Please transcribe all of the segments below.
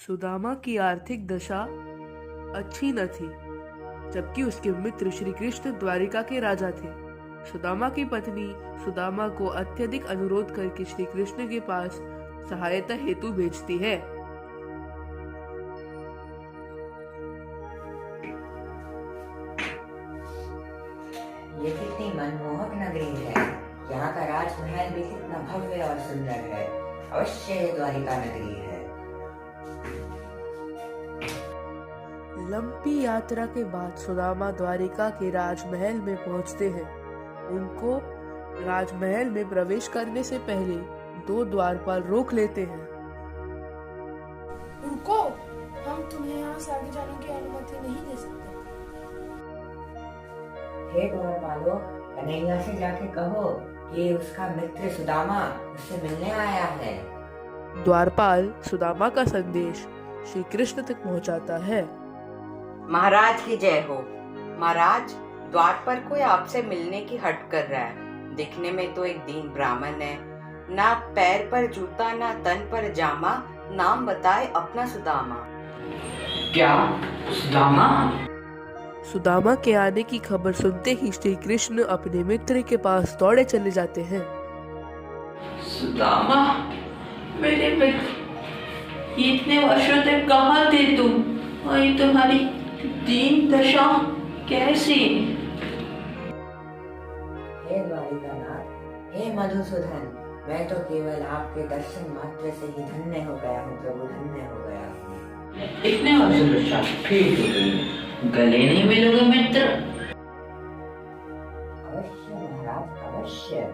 सुदामा की आर्थिक दशा अच्छी न थी, जबकि उसके मित्र श्री कृष्ण द्वारिका के राजा थे। सुदामा की पत्नी सुदामा को अत्यधिक अनुरोध करके श्री कृष्ण के पास सहायता हेतु भेजती है। ये कितनी मनमोहक नगरी है। यहाँ का राजमहल भी कितना भव्य और सुंदर है। अवश्य ये द्वारिका नगरी है। लंबी यात्रा के बाद सुदामा द्वारिका के राजमहल में पहुंचते हैं। उनको राजमहल में प्रवेश करने से पहले दो द्वारपाल रोक लेते हैं। रुको, हम तुम्हें यहाँ से आगे जाने की अनुमति नहीं दे सकते। हे द्वारपालो, कन्हैया से जाके कहो कि उसका मित्र सुदामा उससे मिलने आया है। द्वारपाल सुदामा का संदेश श्री कृष्ण तक पहुंचाता है। महाराज की जय हो। महाराज, द्वार पर कोई आपसे मिलने की हट कर रहा है। दिखने में तो एक दीन ब्राह्मण है, ना पैर पर जूता ना तन पर जामा, नाम बताए अपना सुदामा। क्या सुदामा? सुदामा के आने की खबर सुनते ही श्री कृष्ण अपने मित्र के पास दौड़े चले जाते हैं। सुदामा, मेरे मित्र, इतने वर्षों तक कहाँ थे तुम? वही तुम्हारी दीन दशा कैसी? हे द्वारिकानाथ, हे मधुसूदन, मैं तो केवल आपके दर्शन मात्र से ही धन्य हो गया हूँ प्रभु, धन्य हो गया हूँ। इतने वर्षों पश्चात फिर तो गले नहीं मिलोगे मित्र? अवश्य महाराज, अवश्य।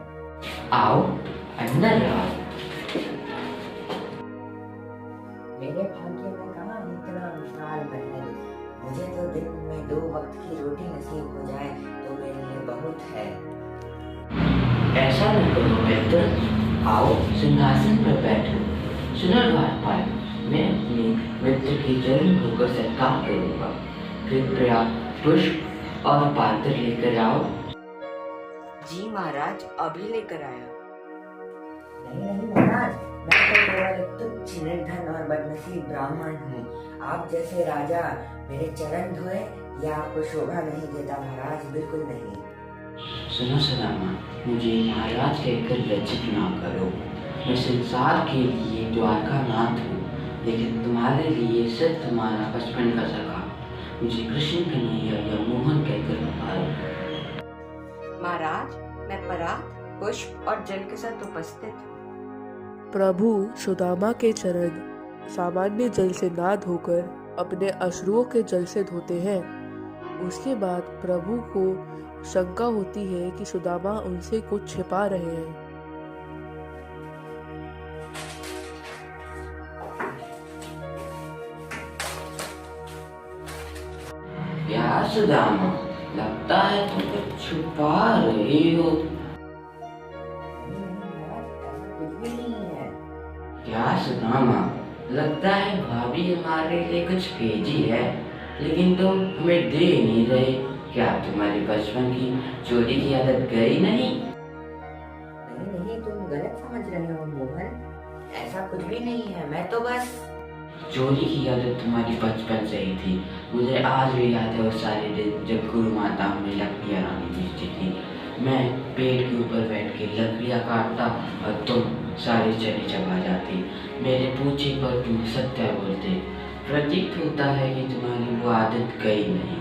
आओ, अंदर आओ। मेरे भाग्य में कहाँ इतना विशाल महल। मुझे तो दिन में 2 वक्त की रोटी नसीब हो जाए तो मेरे लिए बहुत है। ऐसा न करो मित्र, आओ सिंहासन पर बैठो। सुनो द्वारपाल, मैं अपने मित्र की चरण होकर सत्कार करूंगा। कृपया पुष्प और पात्र लेकर आओ। जी महाराज, अभी लेकर आया। नहीं नहीं महाराज, मैं तो केवल एक तुच्छ निर्धन और बदनसीब ब्राह्मण हूँ। आप जैसे राजा मेरे चरण धोए या आपको शोभा नहीं देता महाराज, बिल्कुल नहीं। सुनो सुदामा, मुझे महाराज कहकर लज्जित ना करो। मैं संसार के लिए द्वारका नाथ हूँ, लेकिन तुम्हारे लिए सिर्फ तुम्हारा बचपन का सखा मुझे कृष्ण कन्हैया या मोहन कहकर पुकारो। महाराज, मैं परात, पुष्प और जल के साथ उपस्थित हूँ। प्रभु सुदामा के चरण सामान्य जल से ना धोकर अपने अश्रुओं के जल से धोते हैं। उसके बाद प्रभु को शंका होती है कि सुदामा उनसे कुछ छिपा रहे हैं। क्या सुदामा, लगता है तुम कुछ छुपा रहे हो। नहीं महाराज, ऐसा कुछ भी नहीं है। क्या सुदामा, लगता है भाभी हमारे लिए कुछ भेजी है, लेकिन तुम हमें दे नहीं रहे। क्या तुम्हारी बचपन की चोरी की आदत गई नहीं? नहीं नहीं, तुम गलत समझ रहे हो मोहन, ऐसा कुछ भी नहीं है। मैं तो बस चोरी की आदत तुम्हारी बचपन से ही थी। मुझे आज भी याद है वो सारे दिन जब गुरु माता हमें लकड़ियाँ लानी भेजती थी। मैं पेड़ के ऊपर बैठ के लकड़ियाँ काटता और तुम सारे चने चबा जाती। मेरे पूछे पर तुम सत्य बोलते। प्रतीत होता है कि तुम्हारी वो आदत गई नहीं।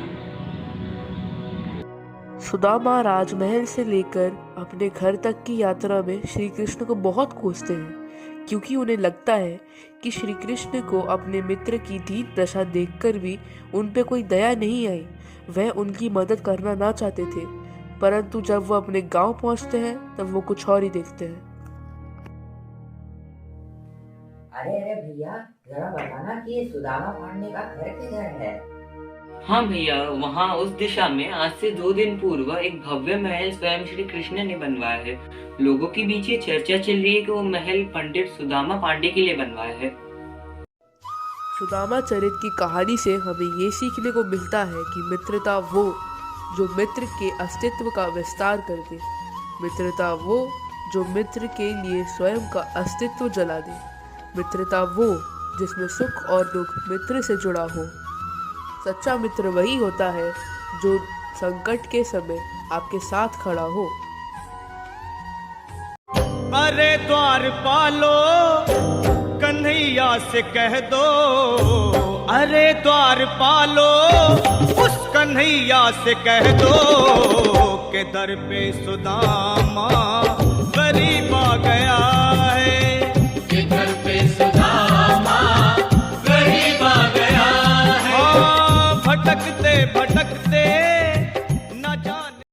सुदामा राजमहल से लेकर अपने घर तक की यात्रा में श्री कृष्ण को बहुत कोसते हैं, क्योंकि उन्हें लगता है कि श्री कृष्ण को अपने मित्र की दीन दशा देखकर भी उन पे कोई दया नहीं आई। वह उनकी मदद करना ना चाहते थे, परंतु जब वो अपने गांव पहुंचते हैं तब वो कुछ और ही देखते हैं। अरे अरे भैया, जरा बताना कि ये सुदामा पांडे का घर किधर है। हाँ भैया, वहाँ उस दिशा में आज से 2 दिन पूर्व एक भव्य महल स्वयं श्री कृष्ण ने बनवाया है। लोगों के बीच ये चर्चा चल रही है कि वो महल पंडित सुदामा पांडे के लिए बनवाया है। सुदामा चरित की कहानी से हमें ये सीखने को मिलता है कि मित्रता वो जो मित्र के अस्तित्व का विस्तार कर दे, मित्रता वो जो मित्र के लिए स्वयं का अस्तित्व जला दे, मित्रता वो जिसमें सुख और दुख मित्र से जुड़ा हो। सच्चा मित्र वही होता है जो संकट के समय आपके साथ खड़ा हो। अरे द्वारपालो कन्हैया से कह दो, अरे द्वारपालो उस कन्हैया से कह दो के दर पे सुदामा गरीब आ गया।